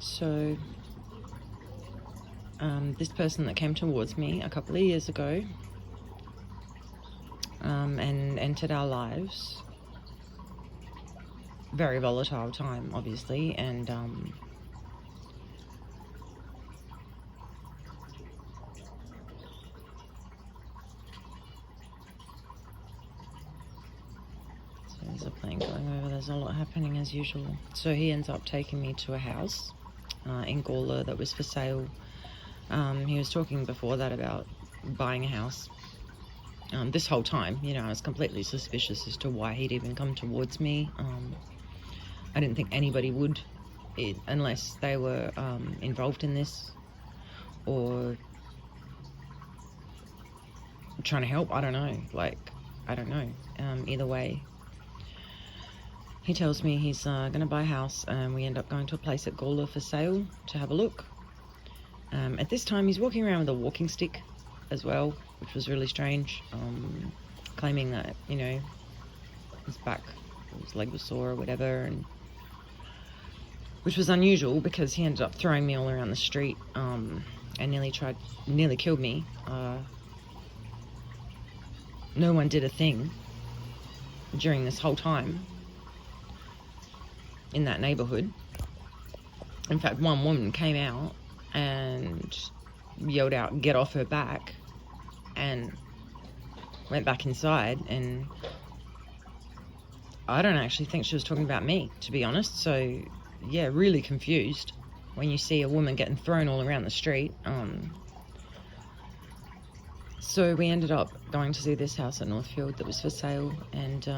So this person that came towards me a couple of years ago and entered our lives, very volatile time, obviously, and so there's a plane going over, there's a lot happening as usual. So he ends up taking me to a house in Gawler that was for sale. He was talking before that about buying a house. This whole time, you know, I was completely suspicious as to why he'd even come towards me. I didn't think anybody would, unless they were involved in this or trying to help. I don't know. I don't know. Either way, he tells me he's going to buy a house, and we end up going to a place at Gawler for sale to have a look. At this time, he's walking around with a walking stick as well, which was really strange, claiming that, you know, his leg was sore or whatever, and which was unusual because he ended up throwing me all around the street and nearly killed me. No one did a thing during this whole time in that neighborhood. In fact, one woman came out and yelled out, "Get off her back," and went back inside, and I don't actually think she was talking about me, to be honest. So yeah, really confused when you see a woman getting thrown all around the street. So we ended up going to see this house at Northfield that was for sale, and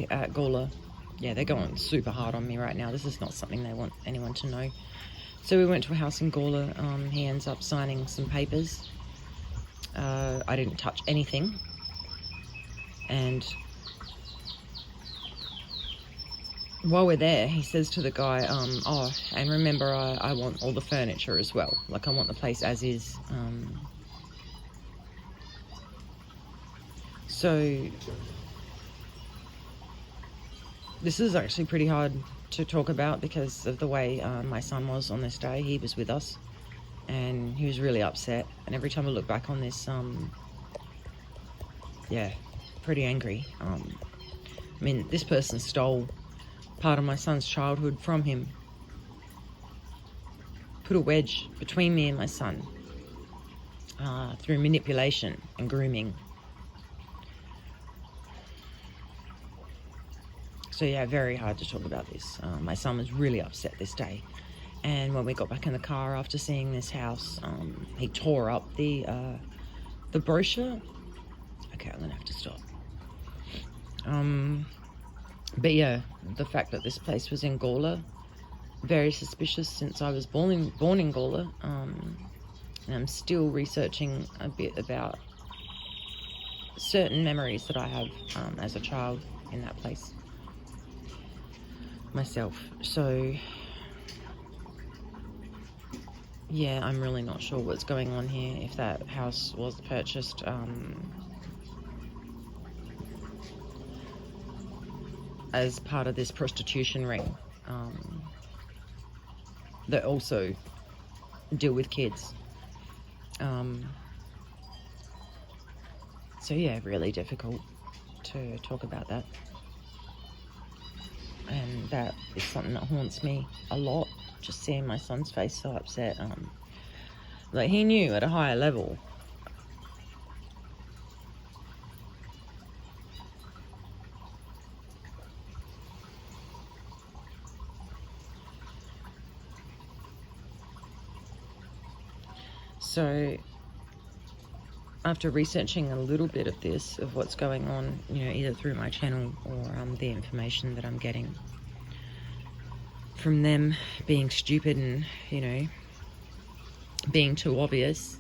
at Gawler. Yeah, they're going super hard on me right now. This is not something they want anyone to know. So we went to a house in Gawler. He ends up signing some papers. I didn't touch anything. And while we're there, he says to the guy, "Oh, and remember, I want all the furniture as well. Like, I want the place as is." So this is actually pretty hard to talk about because of the way my son was on this day. He was with us, and he was really upset. And every time I look back on this, yeah, pretty angry. I mean, this person stole part of my son's childhood from him, put a wedge between me and my son through manipulation and grooming. So yeah, very hard to talk about this. My son was really upset this day, and when we got back in the car after seeing this house, he tore up the brochure. Okay, I'm gonna have to stop. But yeah, the fact that this place was in Gawler, very suspicious since I was born in Gawler, and I'm still researching a bit about certain memories that I have as a child in that place myself. So yeah, I'm really not sure what's going on here, if that house was purchased as part of this prostitution ring that also deal with kids. So yeah, really difficult to talk about that. And that is something that haunts me a lot, just seeing my son's face so upset. Like, he knew at a higher level. So after researching a little bit of this, of what's going on, you know, either through my channel or the information that I'm getting from them being stupid and, you know, being too obvious,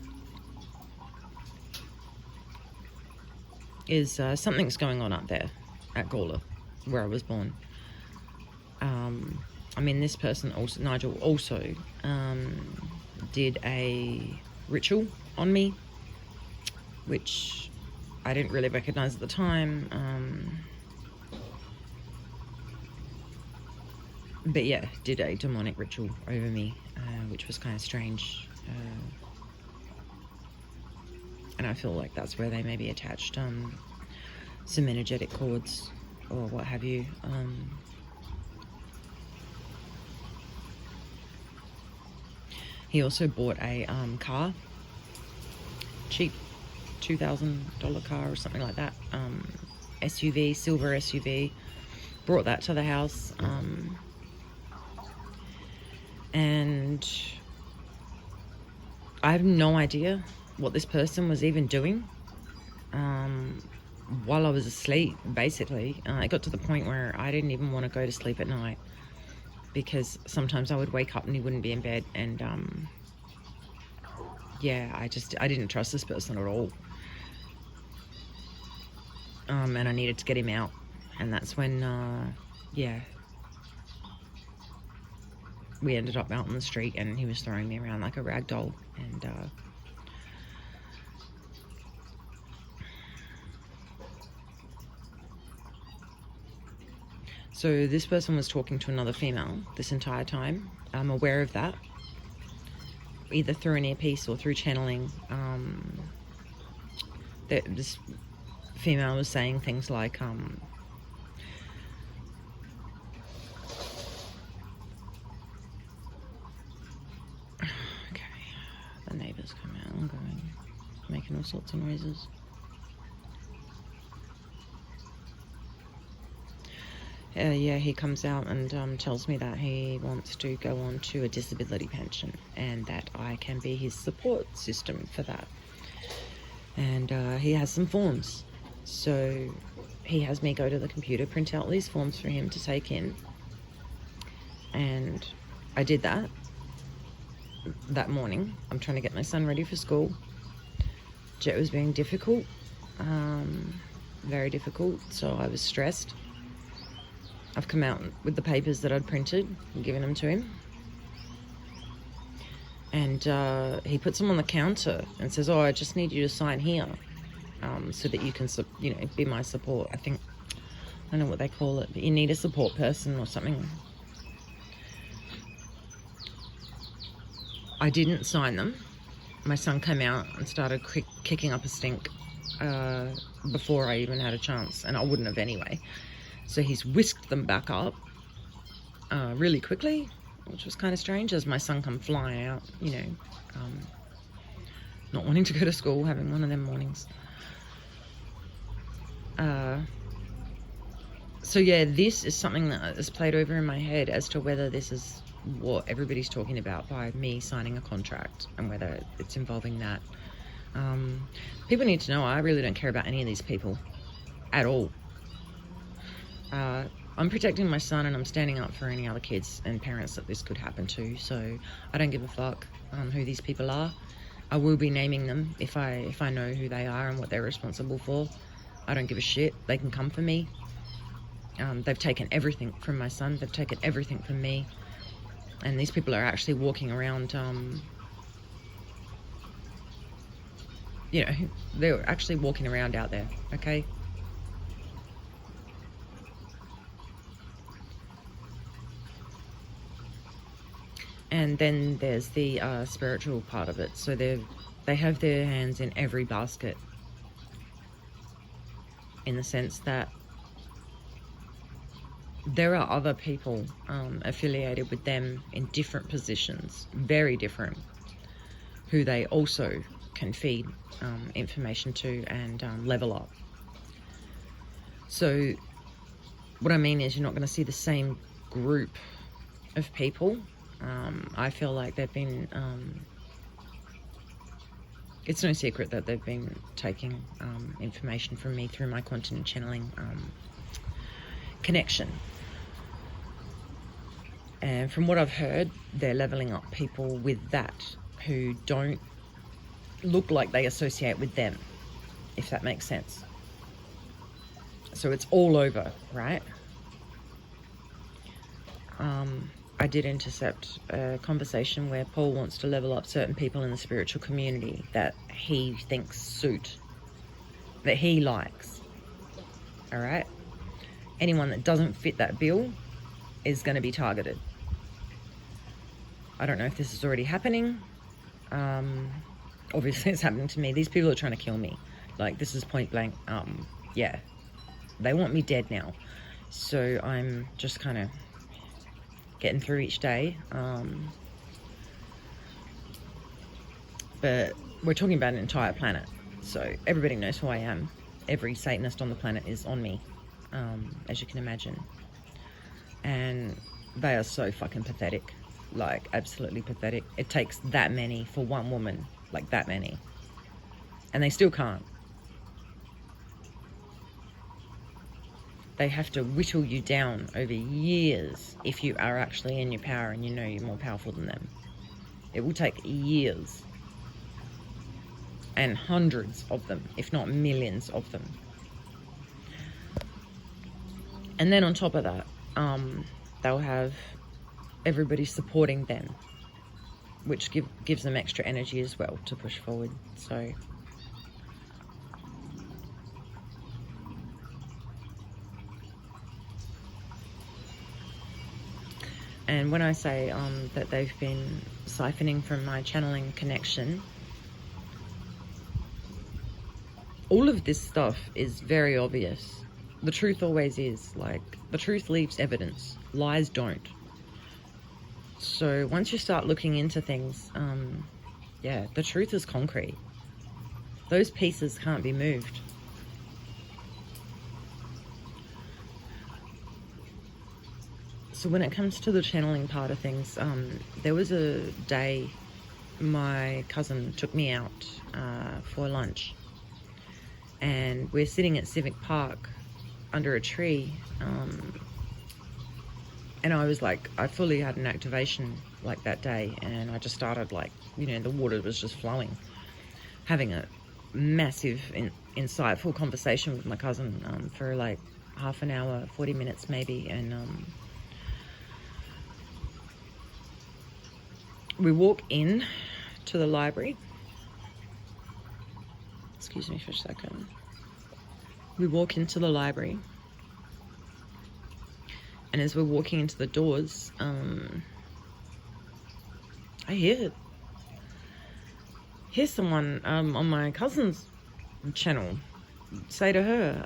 is something's going on up there at Gawler, where I was born. I mean, this person also, Nigel, also did a ritual on me, which I didn't really recognize at the time. But yeah, did a demonic ritual over me, which was kind of strange. And I feel like that's where they maybe attached some energetic cords or what have you. He also bought a car, cheap $2,000 car or something like that, SUV, silver SUV, brought that to the house, and I have no idea what this person was even doing while I was asleep, basically. It got to the point where I didn't even want to go to sleep at night, because sometimes I would wake up and he wouldn't be in bed, and yeah, I didn't trust this person at all. And I needed to get him out, and that's when yeah, we ended up out in the street, and he was throwing me around like a rag doll. And so this person was talking to another female this entire time. I'm aware of that, either through an earpiece or through channeling. That this female was saying things like, okay, the neighbours come out and going, making all sorts of noises. Yeah, he comes out and tells me that he wants to go on to a disability pension, and that I can be his support system for that. And he has some forms, so he has me go to the computer, print out these forms for him to take in, and I did that morning. I'm trying to get my son ready for school. Jet was being difficult, very difficult, so I was stressed. I've come out with the papers that I'd printed and given them to him. And he puts them on the counter and says, oh, I just need you to sign here, so that you can, be my support. I don't know what they call it, but you need a support person or something. I didn't sign them. My son came out and started kicking up a stink before I even had a chance, and I wouldn't have anyway. So he's whisked them back up really quickly, which was kind of strange, as my son come flying out, not wanting to go to school, having one of them mornings. So yeah, this is something that has played over in my head as to whether this is what everybody's talking about by me signing a contract, and whether it's involving that. People need to know I really don't care about any of these people at all. I'm protecting my son, and I'm standing up for any other kids and parents that this could happen to, so I don't give a fuck who these people are. I will be naming them if I know who they are and what they're responsible for. I don't give a shit. They can come for me. They've taken everything from my son. They've taken everything from me. And these people are actually walking around, they're actually walking around out there, okay? And then there's the spiritual part of it. So they have their hands in every basket, in the sense that there are other people affiliated with them in different positions, very different, who they also can feed information to and level up. So what I mean is, you're not going to see the same group of people. I feel like they've been, it's no secret that they've been taking information from me through my quantum channeling connection. And from what I've heard, they're leveling up people with that who don't look like they associate with them, if that makes sense. So it's all over, right? I did intercept a conversation where Paul wants to level up certain people in the spiritual community that he thinks suit, that he likes. All right? Anyone that doesn't fit that bill, is going to be targeted. I don't know if this is already happening. Obviously it's happening to me. These people are trying to kill me. Like, this is point blank. Yeah, they want me dead now. So I'm just kind of getting through each day. But we're talking about an entire planet, so everybody knows who I am. Every Satanist on the planet is on me, as you can imagine. And they are so fucking pathetic. Like, absolutely pathetic. It takes that many for one woman, like that many. And they still can't. They have to whittle you down over years if you are actually in your power and you know you're more powerful than them. It will take years. And hundreds of them, if not millions of them. And then on top of that, they'll have everybody supporting them, which gives them extra energy as well to push forward. So and when I say that they've been siphoning from my channeling connection, all of this stuff is very obvious. The truth always is. Like, the truth leaves evidence. Lies don't. So once you start looking into things, yeah, the truth is concrete. Those pieces can't be moved. So when it comes to the channeling part of things, there was a day my cousin took me out for lunch. And we're sitting at Civic Park under a tree. And I was like, I fully had an activation like that day. And I just started, like, you know, the water was just flowing. Having a massive, insightful conversation with my cousin for like half an hour, 40 minutes maybe. And we walk in to the library. Excuse me for a second. We walk into the library, and as we're walking into the doors, I hear someone on my cousin's channel say to her,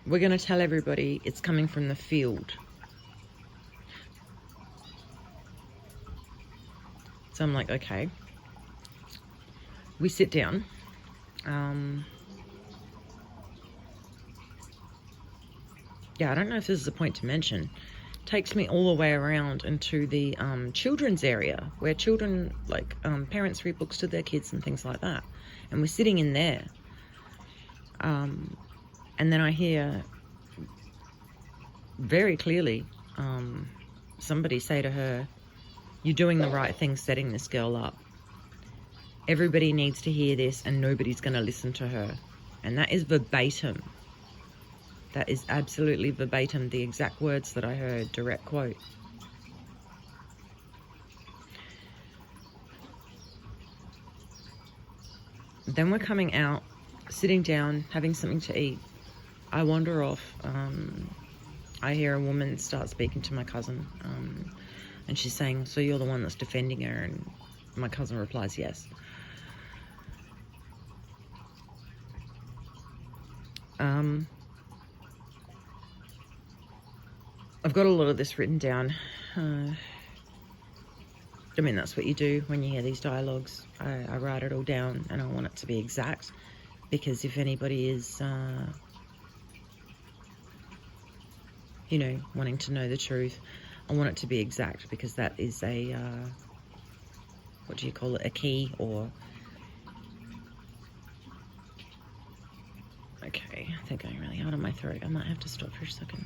we're going to tell everybody it's coming from the field. So I'm like, okay. We sit down. Yeah, I don't know if this is a point to mention. Takes me all the way around into the children's area, where children, like, parents read books to their kids and things like that. And we're sitting in there. And then I hear very clearly somebody say to her, "You're doing the right thing setting this girl up. Everybody needs to hear this and nobody's going to listen to her." And that is verbatim. That is absolutely verbatim, the exact words that I heard, direct quote. Then we're coming out, sitting down, having something to eat. I wander off. I hear a woman start speaking to my cousin. And she's saying, "So you're the one that's defending her?" And my cousin replies, "Yes." I've got a lot of this written down. I mean, that's what you do when you hear these dialogues. I write it all down, and I want it to be exact, because if anybody is, you know, wanting to know the truth, I want it to be exact, because that is a, what do you call it, a key, or... Okay, I think I'm really out of my throat. I might have to stop for a second.